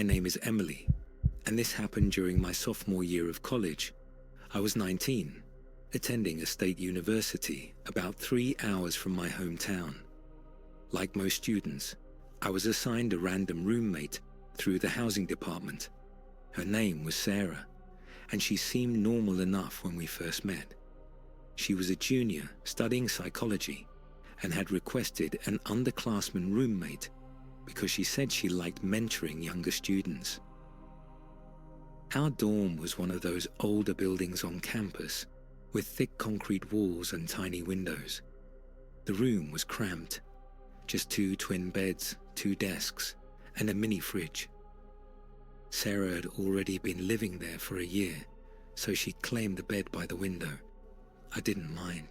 My name is Emily, and this happened during my sophomore year of college. I was 19, attending a state university about 3 hours from my hometown. Like most students, I was assigned a random roommate through the housing department. Her name was Sarah, and she seemed normal enough when we first met. She was a junior studying psychology and had requested an underclassman roommate because she said she liked mentoring younger students. Our dorm was one of those older buildings on campus with thick concrete walls and tiny windows. The room was cramped, just 2 twin beds, 2 desks, and a mini fridge. Sarah had already been living there for a year, so she claimed the bed by the window. I didn't mind.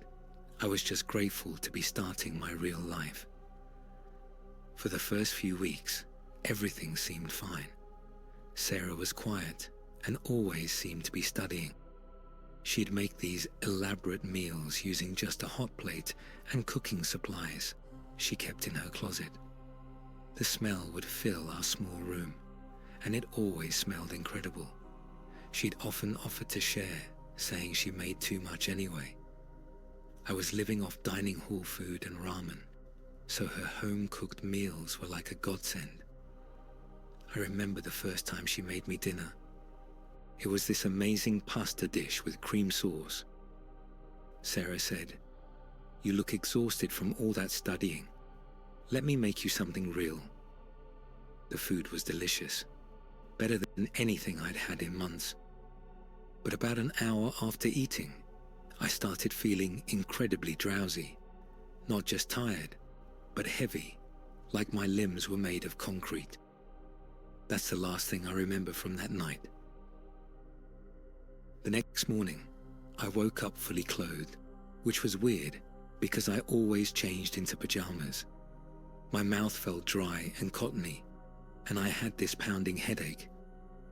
I was just grateful to be starting my real life. For the first few weeks, everything seemed fine. Sarah was quiet and always seemed to be studying. She'd make these elaborate meals using just a hot plate and cooking supplies she kept in her closet. The smell would fill our small room, and it always smelled incredible. She'd often offered to share, saying she made too much anyway. I was living off dining hall food and ramen, so her home-cooked meals were like a godsend. I remember the first time she made me dinner. It was this amazing pasta dish with cream sauce. Sarah said, "You look exhausted from all that studying. Let me make you something real." The food was delicious, better than anything I'd had in months. But about an hour after eating, I started feeling incredibly drowsy. Not just tired, but heavy, like my limbs were made of concrete. That's the last thing I remember from that night. The next morning, I woke up fully clothed, which was weird because I always changed into pajamas. My mouth felt dry and cottony, and I had this pounding headache.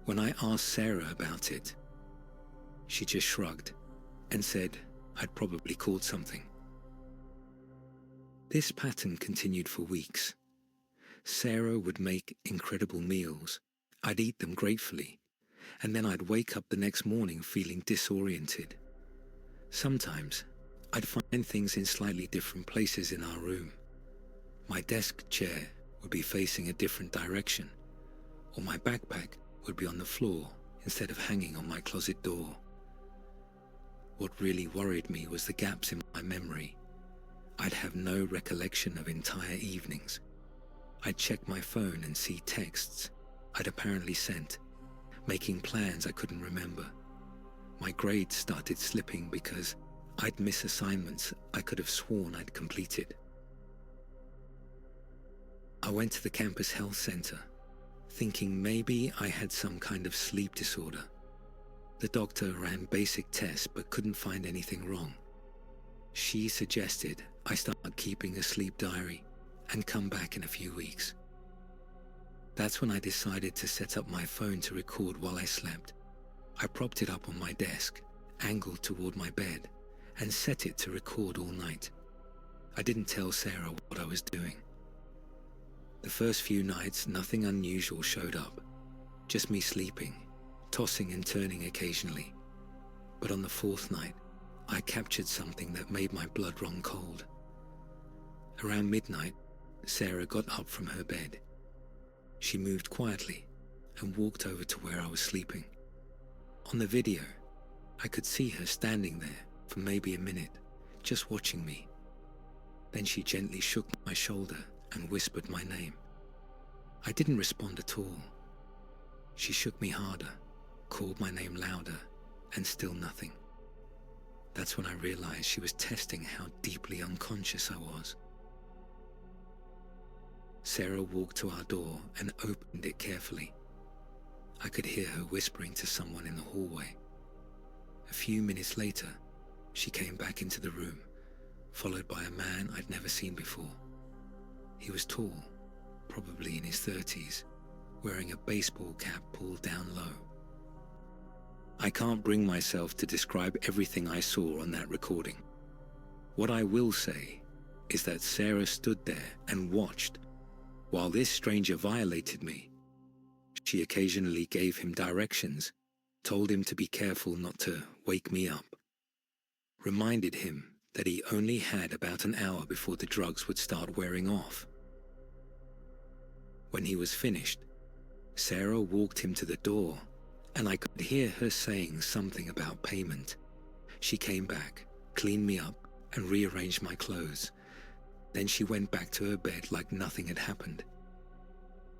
When I asked Sarah about it, she just shrugged and said I'd probably caught something. This pattern continued for weeks. Sarah would make incredible meals. I'd eat them gratefully, and then I'd wake up the next morning feeling disoriented. Sometimes I'd find things in slightly different places in our room. My desk chair would be facing a different direction, or my backpack would be on the floor instead of hanging on my closet door. What really worried me was the gaps in my memory. I'd have no recollection of entire evenings. I'd check my phone and see texts I'd apparently sent, making plans I couldn't remember. My grades started slipping because I'd miss assignments I could have sworn I'd completed. I went to the campus health center, thinking maybe I had some kind of sleep disorder. The doctor ran basic tests but couldn't find anything wrong. She suggested I start keeping a sleep diary and come back in a few weeks. That's when I decided to set up my phone to record while I slept. I propped it up on my desk, angled toward my bed, and set it to record all night. I didn't tell Sarah what I was doing. The first few nights, nothing unusual showed up, just me sleeping, tossing and turning occasionally. But on the 4th night, I captured something that made my blood run cold. Around midnight, Sarah got up from her bed. She moved quietly and walked over to where I was sleeping. On the video, I could see her standing there for maybe a minute, just watching me. Then she gently shook my shoulder and whispered my name. I didn't respond at all. She shook me harder, called my name louder, and still nothing. That's when I realized she was testing how deeply unconscious I was. Sarah walked to our door and opened it carefully. I could hear her whispering to someone in the hallway. A few minutes later, she came back into the room, followed by a man I'd never seen before. He was tall, probably in his 30s, wearing a baseball cap pulled down low. I can't bring myself to describe everything I saw on that recording. What I will say is that Sarah stood there and watched while this stranger violated me. She occasionally gave him directions, told him to be careful not to wake me up, reminded him that he only had about an hour before the drugs would start wearing off. When he was finished, Sarah walked him to the door, and I could hear her saying something about payment. She came back, cleaned me up, and rearranged my clothes. Then she went back to her bed like nothing had happened.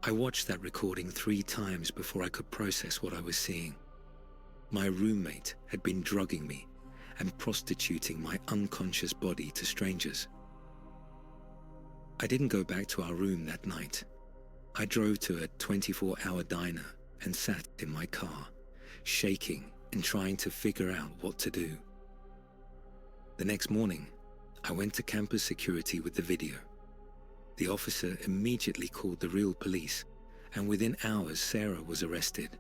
I watched that recording 3 times before I could process what I was seeing. My roommate had been drugging me and prostituting my unconscious body to strangers. I didn't go back to our room that night. I drove to a 24-hour diner and sat in my car, shaking and trying to figure out what to do. The next morning, I went to campus security with the video. The officer immediately called the real police, and within hours Sarah was arrested.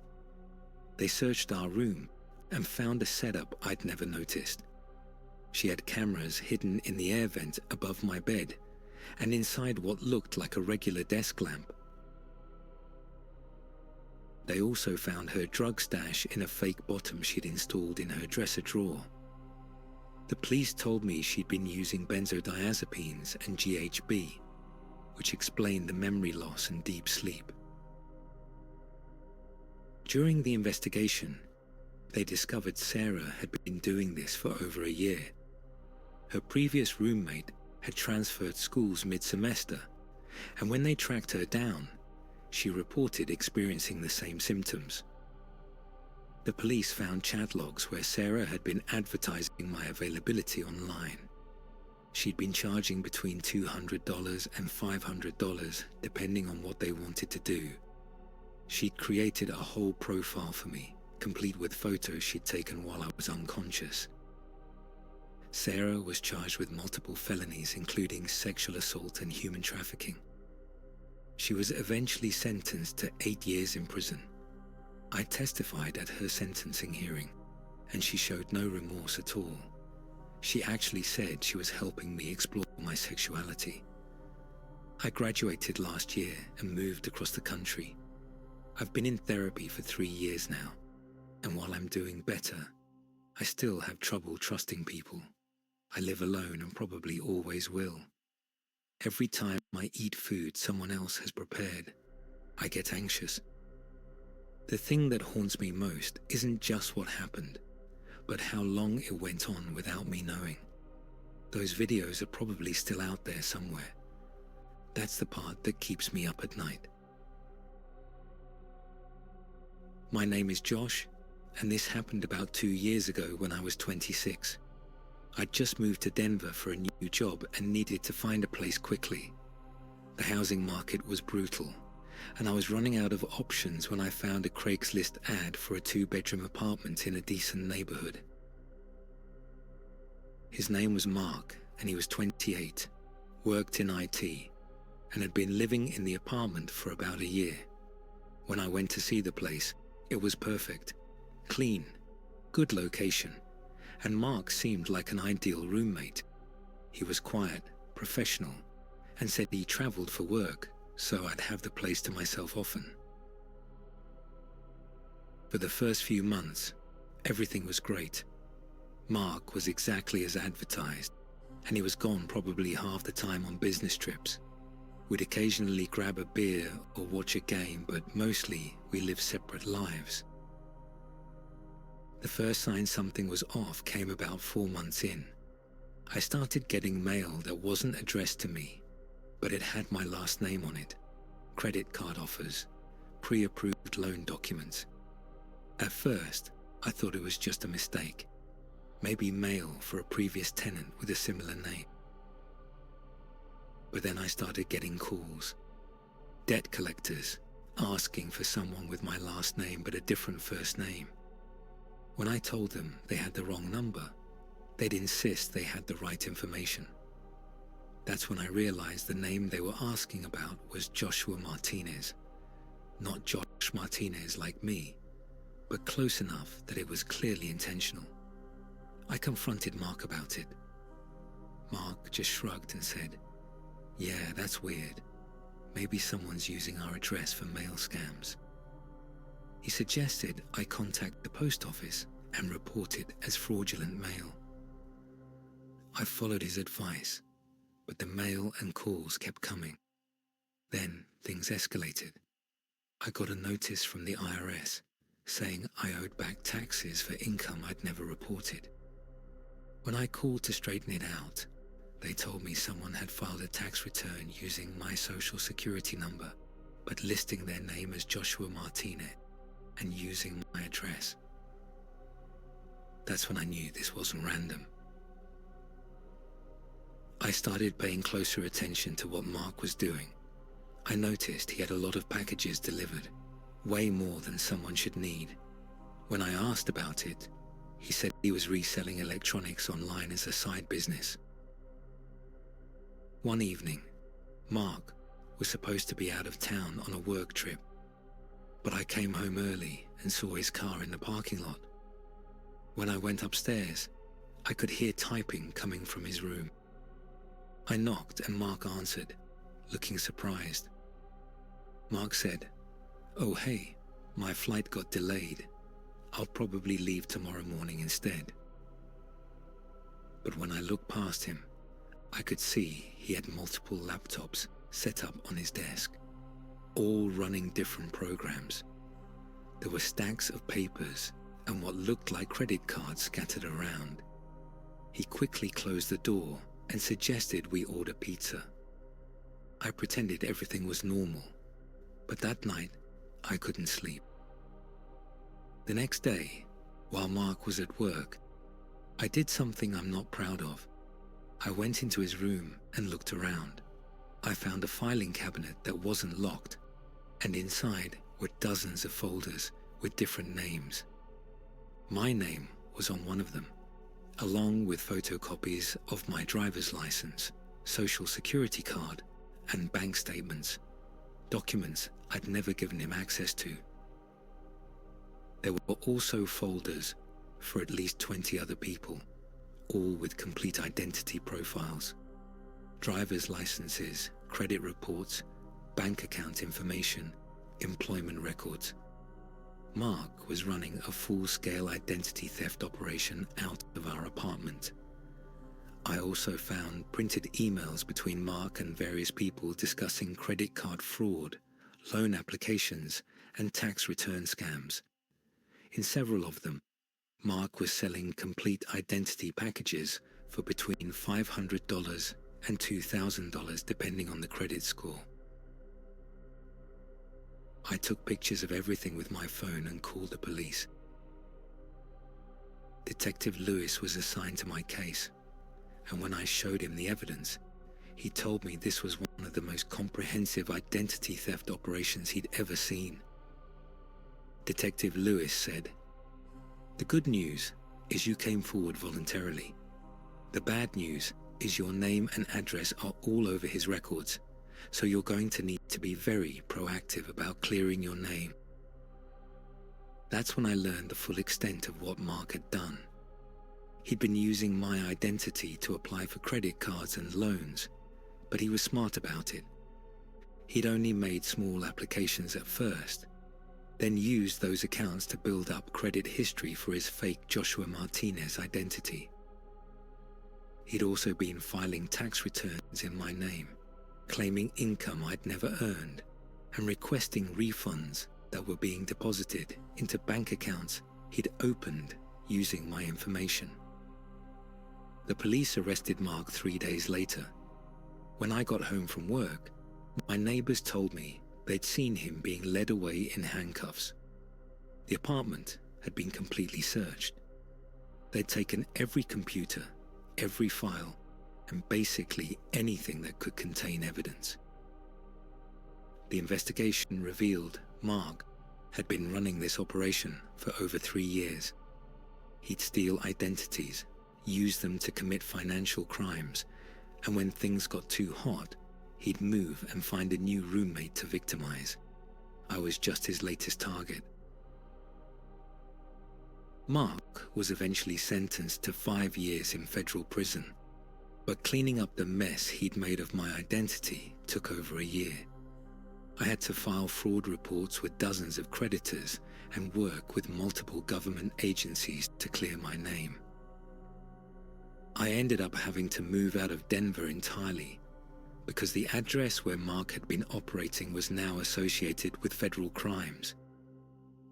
They searched our room and found a setup I'd never noticed. She had cameras hidden in the air vent above my bed and inside what looked like a regular desk lamp. They also found her drug stash in a fake bottom she'd installed in her dresser drawer. The police told me she'd been using benzodiazepines and GHB, which explained the memory loss and deep sleep. During the investigation, they discovered Sarah had been doing this for over a year. Her previous roommate had transferred schools mid-semester, and when they tracked her down, she reported experiencing the same symptoms. The police found chat logs where Sarah had been advertising my availability online. She'd been charging between $200 and $500 depending on what they wanted to do. She'd created a whole profile for me, complete with photos she'd taken while I was unconscious. Sarah was charged with multiple felonies, including sexual assault and human trafficking. She was eventually sentenced to 8 years in prison. I testified at her sentencing hearing, and she showed no remorse at all. She actually said she was helping me explore my sexuality. I graduated last year and moved across the country. I've been in therapy for 3 years now, and while I'm doing better, I still have trouble trusting people. I live alone and probably always will. Every time I eat food someone else has prepared, I get anxious. The thing that haunts me most isn't just what happened, but how long it went on without me knowing. Those videos are probably still out there somewhere. That's the part that keeps me up at night. My name is Josh, and this happened about 2 years ago when I was 26. I'd just moved to Denver for a new job and needed to find a place quickly. The housing market was brutal, and I was running out of options when I found a Craigslist ad for a 2-bedroom apartment in a decent neighborhood. His name was Mark, and he was 28, worked in IT, and had been living in the apartment for about a year. When I went to see the place, it was perfect, clean, good location, and Mark seemed like an ideal roommate. He was quiet, professional, and said he traveled for work, so I'd have the place to myself often. For the first few months, everything was great. Mark was exactly as advertised, and he was gone probably half the time on business trips. We'd occasionally grab a beer or watch a game, but mostly we lived separate lives. The first sign something was off came about 4 months in. I started getting mail that wasn't addressed to me, but it had my last name on it, credit card offers, pre-approved loan documents. At first, I thought it was just a mistake, maybe mail for a previous tenant with a similar name. But then I started getting calls, debt collectors asking for someone with my last name but a different first name. When I told them they had the wrong number, they'd insist they had the right information. That's when I realized the name they were asking about was Joshua Martinez. Not Josh Martinez like me, but close enough that it was clearly intentional. I confronted Mark about it. Mark just shrugged and said, "Yeah, that's weird. Maybe someone's using our address for mail scams." He suggested I contact the post office and report it as fraudulent mail. I followed his advice, but the mail and calls kept coming. Then things escalated. I got a notice from the IRS saying I owed back taxes for income I'd never reported. When I called to straighten it out, they told me someone had filed a tax return using my social security number, but listing their name as Joshua Martinez and using my address. That's when I knew this wasn't random. I started paying closer attention to what Mark was doing. I noticed he had a lot of packages delivered, way more than someone should need. When I asked about it, he said he was reselling electronics online as a side business. One evening, Mark was supposed to be out of town on a work trip, but I came home early and saw his car in the parking lot. When I went upstairs, I could hear typing coming from his room. I knocked and Mark answered, looking surprised. Mark said, "Oh hey, my flight got delayed. I'll probably leave tomorrow morning instead." But when I looked past him, I could see he had multiple laptops set up on his desk, all running different programs. There were stacks of papers and what looked like credit cards scattered around. He quickly closed the door and suggested we order pizza. I pretended everything was normal, but that night I couldn't sleep. The next day, while Mark was at work, I did something I'm not proud of. I went into his room and looked around. I found a filing cabinet that wasn't locked, and inside were dozens of folders with different names. My name was on one of them, along with photocopies of my driver's license, social security card, and bank statements, documents I'd never given him access to. There were also folders for at least 20 other people, all with complete identity profiles, driver's licenses, credit reports, bank account information, employment records. Mark was running a full-scale identity theft operation out of our apartment. I also found printed emails between Mark and various people discussing credit card fraud, loan applications, and tax return scams. In several of them, Mark was selling complete identity packages for between $500 and $2,000 depending on the credit score. I took pictures of everything with my phone and called the police. Detective Lewis was assigned to my case, and when I showed him the evidence, he told me this was one of the most comprehensive identity theft operations he'd ever seen. Detective Lewis said, "The good news is you came forward voluntarily. The bad news is your name and address are all over his records, so you're going to need to be very proactive about clearing your name." That's when I learned the full extent of what Mark had done. He'd been using my identity to apply for credit cards and loans, but he was smart about it. He'd only made small applications at first, then used those accounts to build up credit history for his fake Joshua Martinez identity. He'd also been filing tax returns in my name, claiming income I'd never earned, and requesting refunds that were being deposited into bank accounts he'd opened using my information. The police arrested Mark 3 days later. When I got home from work, my neighbors told me they'd seen him being led away in handcuffs. The apartment had been completely searched. They'd taken every computer, every file, and basically anything that could contain evidence. The investigation revealed Mark had been running this operation for over 3 years. He'd steal identities, use them to commit financial crimes, and when things got too hot, he'd move and find a new roommate to victimize. I was just his latest target. Mark was eventually sentenced to 5 years in federal prison, but cleaning up the mess he'd made of my identity took over a year. I had to file fraud reports with dozens of creditors and work with multiple government agencies to clear my name. I ended up having to move out of Denver entirely because the address where Mark had been operating was now associated with federal crimes.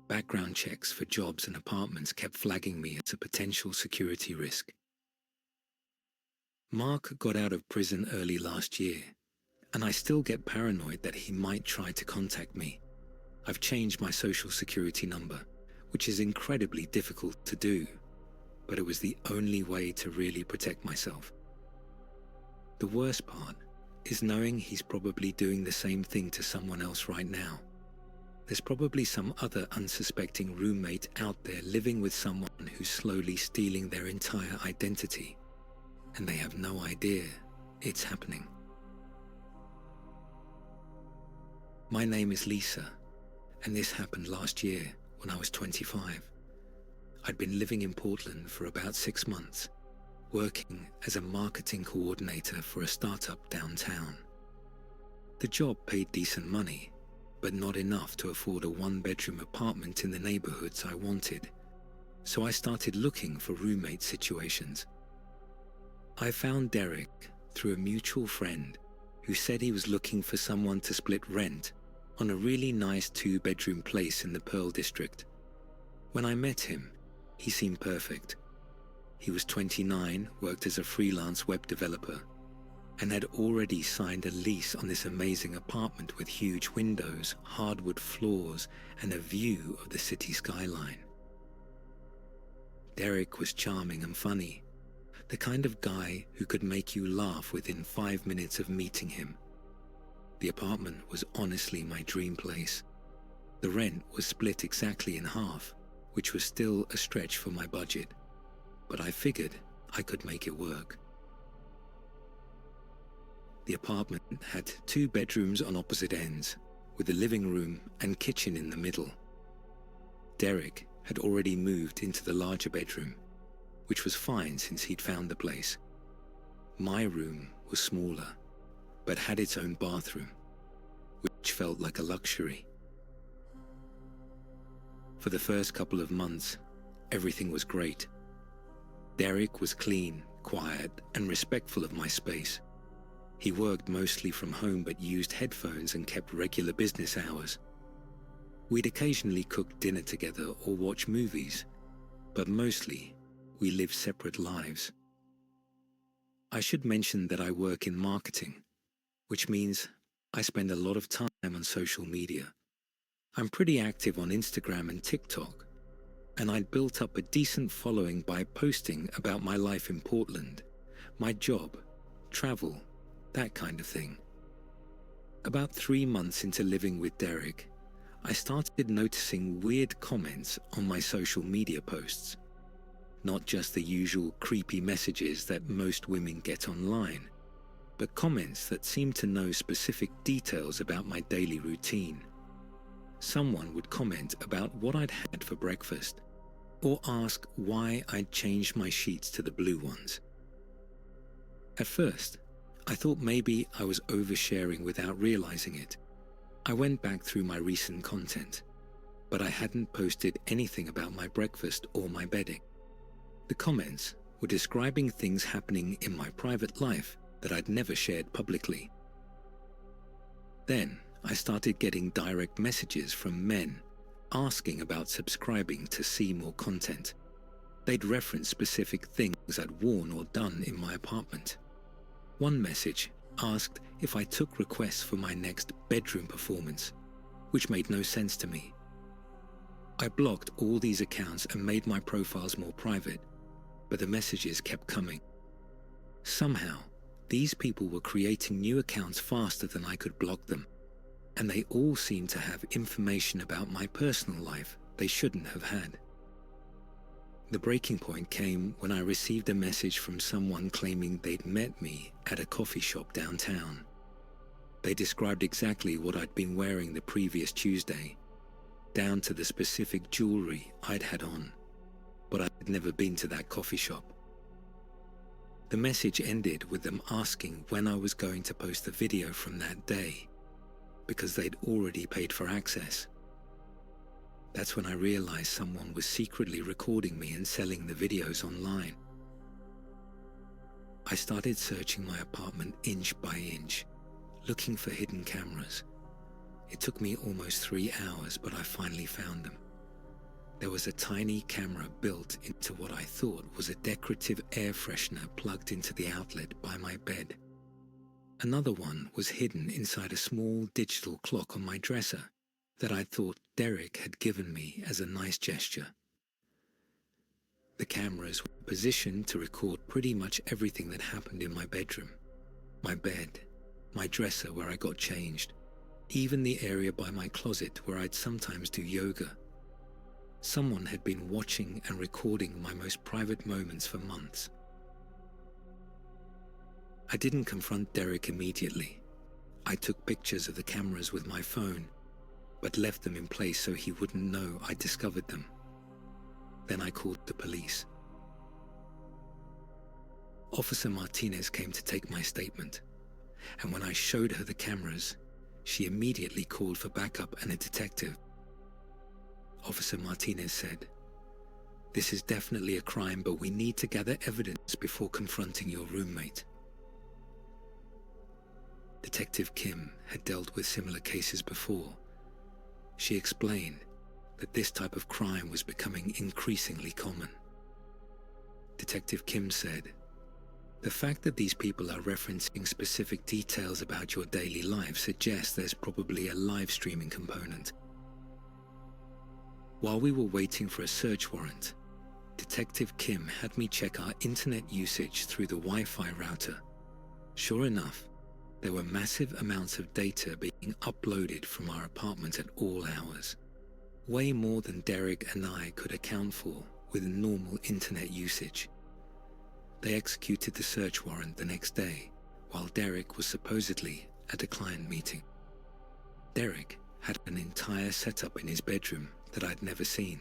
Background checks for jobs and apartments kept flagging me as a potential security risk. Mark got out of prison early last year, and I still get paranoid that he might try to contact me. I've changed my social security number, which is incredibly difficult to do, but it was the only way to really protect myself. The worst part is knowing he's probably doing the same thing to someone else right now. There's probably some other unsuspecting roommate out there living with someone who's slowly stealing their entire identity, and they have no idea it's happening. My name is Lisa, and this happened last year when I was 25. I'd been living in Portland for about 6 months, working as a marketing coordinator for a startup downtown. The job paid decent money, but not enough to afford a one-bedroom apartment in the neighborhoods I wanted, so I started looking for roommate situations. I found Derek through a mutual friend who said he was looking for someone to split rent on a really nice 2-bedroom place in the Pearl District. When I met him, he seemed perfect. He was 29, worked as a freelance web developer, and had already signed a lease on this amazing apartment with huge windows, hardwood floors, and a view of the city skyline. Derek was charming and funny, the kind of guy who could make you laugh within 5 minutes of meeting him. The apartment was honestly my dream place. The rent was split exactly in half, which was still a stretch for my budget, but I figured I could make it work. The apartment had 2 bedrooms on opposite ends, with a living room and kitchen in the middle. Derek had already moved into the larger bedroom, which was fine since he'd found the place. My room was smaller, but had its own bathroom, which felt like a luxury. For the first couple of months, everything was great. Derek was clean, quiet, and respectful of my space. He worked mostly from home but used headphones and kept regular business hours. We'd occasionally cook dinner together or watch movies, but mostly we lived separate lives. I should mention that I work in marketing, which means I spend a lot of time on social media. I'm pretty active on Instagram and TikTok, and I'd built up a decent following by posting about my life in Portland, my job, travel, that kind of thing. About 3 months into living with Derek, I started noticing weird comments on my social media posts. Not just the usual creepy messages that most women get online, but comments that seemed to know specific details about my daily routine. Someone would comment about what I'd had for breakfast, or ask why I'd changed my sheets to the blue ones. At first, I thought maybe I was oversharing without realizing it. I went back through my recent content, but I hadn't posted anything about my breakfast or my bedding. The comments were describing things happening in my private life that I'd never shared publicly. Then I started getting direct messages from men asking about subscribing to see more content. They'd reference specific things I'd worn or done in my apartment. One message asked if I took requests for my next bedroom performance, which made no sense to me. I blocked all these accounts and made my profiles more private, but the messages kept coming. Somehow, these people were creating new accounts faster than I could block them, and they all seemed to have information about my personal life they shouldn't have had. The breaking point came when I received a message from someone claiming they'd met me at a coffee shop downtown. They described exactly what I'd been wearing the previous Tuesday, down to the specific jewelry I'd had on, but I'd never been to that coffee shop. The message ended with them asking when I was going to post the video from that day. because they'd already paid for access. That's when I realized someone was secretly recording me and selling the videos online. I started searching my apartment inch by inch, looking for hidden cameras. It took me almost 3 hours, but I finally found them. There was a tiny camera built into what I thought was a decorative air freshener plugged into the outlet by my bed. Another one was hidden inside a small digital clock on my dresser that I thought Derek had given me as a nice gesture. The cameras were positioned to record pretty much everything that happened in my bedroom, my bed, my dresser where I got changed, even the area by my closet where I'd sometimes do yoga. Someone had been watching and recording my most private moments for months. I didn't confront Derek immediately. I took pictures of the cameras with my phone, but left them in place so he wouldn't know I discovered them. Then I called the police. Officer Martinez came to take my statement, and when I showed her the cameras, she immediately called for backup and a detective. Officer Martinez said, "This is definitely a crime, but we need to gather evidence before confronting your roommate." Detective Kim had dealt with similar cases before. She explained that this type of crime was becoming increasingly common. Detective Kim said, "The fact that these people are referencing specific details about your daily life suggests there's probably a live streaming component." While we were waiting for a search warrant, Detective Kim had me check our internet usage through the Wi-Fi router. Sure enough, there were massive amounts of data being uploaded from our apartment at all hours, way more than Derek and I could account for with normal internet usage. They executed the search warrant the next day, while Derek was supposedly at a client meeting. Derek had an entire setup in his bedroom that I'd never seen.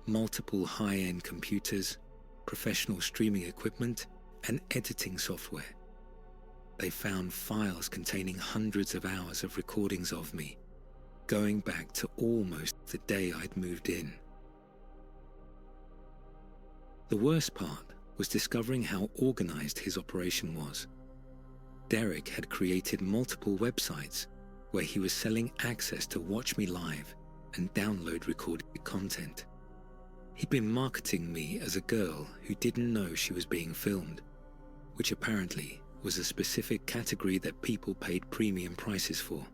Multiple high-end computers, professional streaming equipment, and editing software. They found files containing hundreds of hours of recordings of me, going back to almost the day I'd moved in. The worst part was discovering how organized his operation was. Derek had created multiple websites where he was selling access to watch me live and download recorded content. He'd been marketing me as a girl who didn't know she was being filmed, which apparently was a specific category that people paid premium prices for.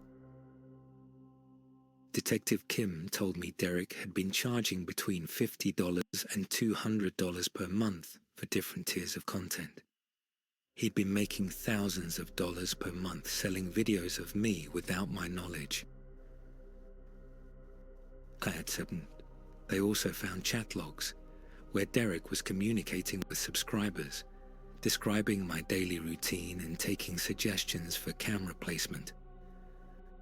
Detective Kim told me Derek had been charging between $50 and $200 per month for different tiers of content. He'd been making thousands of dollars per month selling videos of me without my knowledge. At certain, they also found chat logs where Derek was communicating with subscribers, describing my daily routine and taking suggestions for camera placement.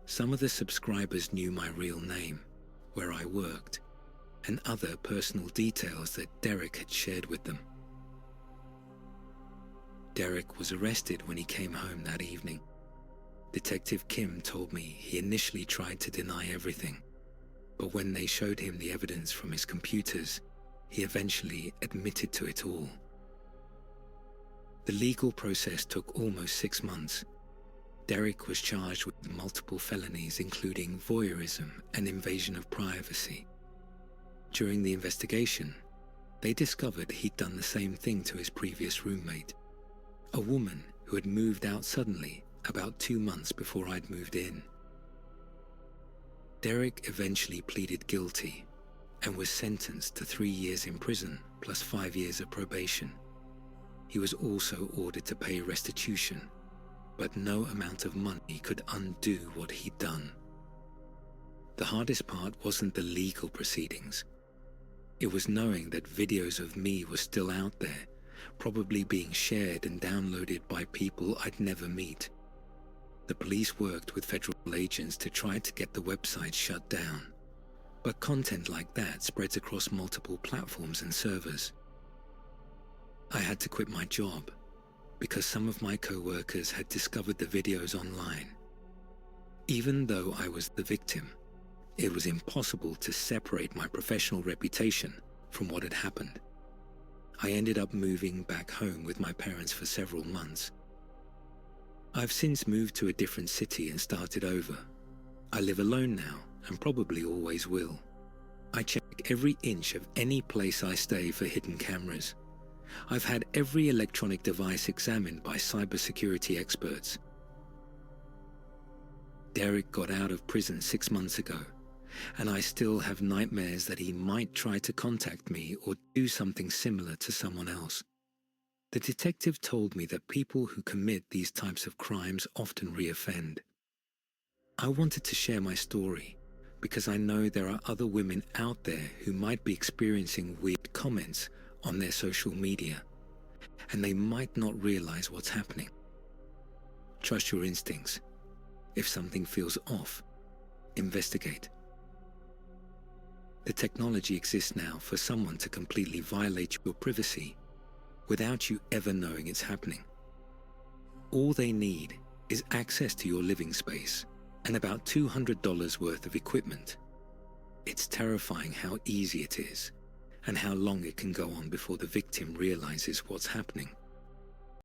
Some of the subscribers knew my real name, where I worked, and other personal details that Derek had shared with them. Derek was arrested when he came home that evening. Detective Kim told me he initially tried to deny everything, but when they showed him the evidence from his computers, he eventually admitted to it all. The legal process took almost 6 months. Derek was charged with multiple felonies, including voyeurism and invasion of privacy. During the investigation, they discovered he'd done the same thing to his previous roommate, a woman who had moved out suddenly about 2 months before I'd moved in. Derek eventually pleaded guilty and was sentenced to 3 years in prison plus 5 years of probation. He was also ordered to pay restitution, but no amount of money could undo what he'd done. The hardest part wasn't the legal proceedings. It was knowing that videos of me were still out there, probably being shared and downloaded by people I'd never meet. The police worked with federal agents to try to get the website shut down, but content like that spreads across multiple platforms and servers. I had to quit my job because some of my co-workers had discovered the videos online. Even though I was the victim, it was impossible to separate my professional reputation from what had happened. I ended up moving back home with my parents for several months. I've since moved to a different city and started over. I live alone now and probably always will. I check every inch of any place I stay for hidden cameras. I've had every electronic device examined by cybersecurity experts. Derek got out of prison 6 months ago, and I still have nightmares that he might try to contact me or do something similar to someone else. The detective told me that people who commit these types of crimes often reoffend. I wanted to share my story because I know there are other women out there who might be experiencing weird comments on their social media, and they might not realize what's happening. Trust your instincts. If something feels off, investigate. The technology exists now for someone to completely violate your privacy without you ever knowing it's happening. All they need is access to your living space and about $200 worth of equipment. It's terrifying how easy it is and how long it can go on before the victim realizes what's happening.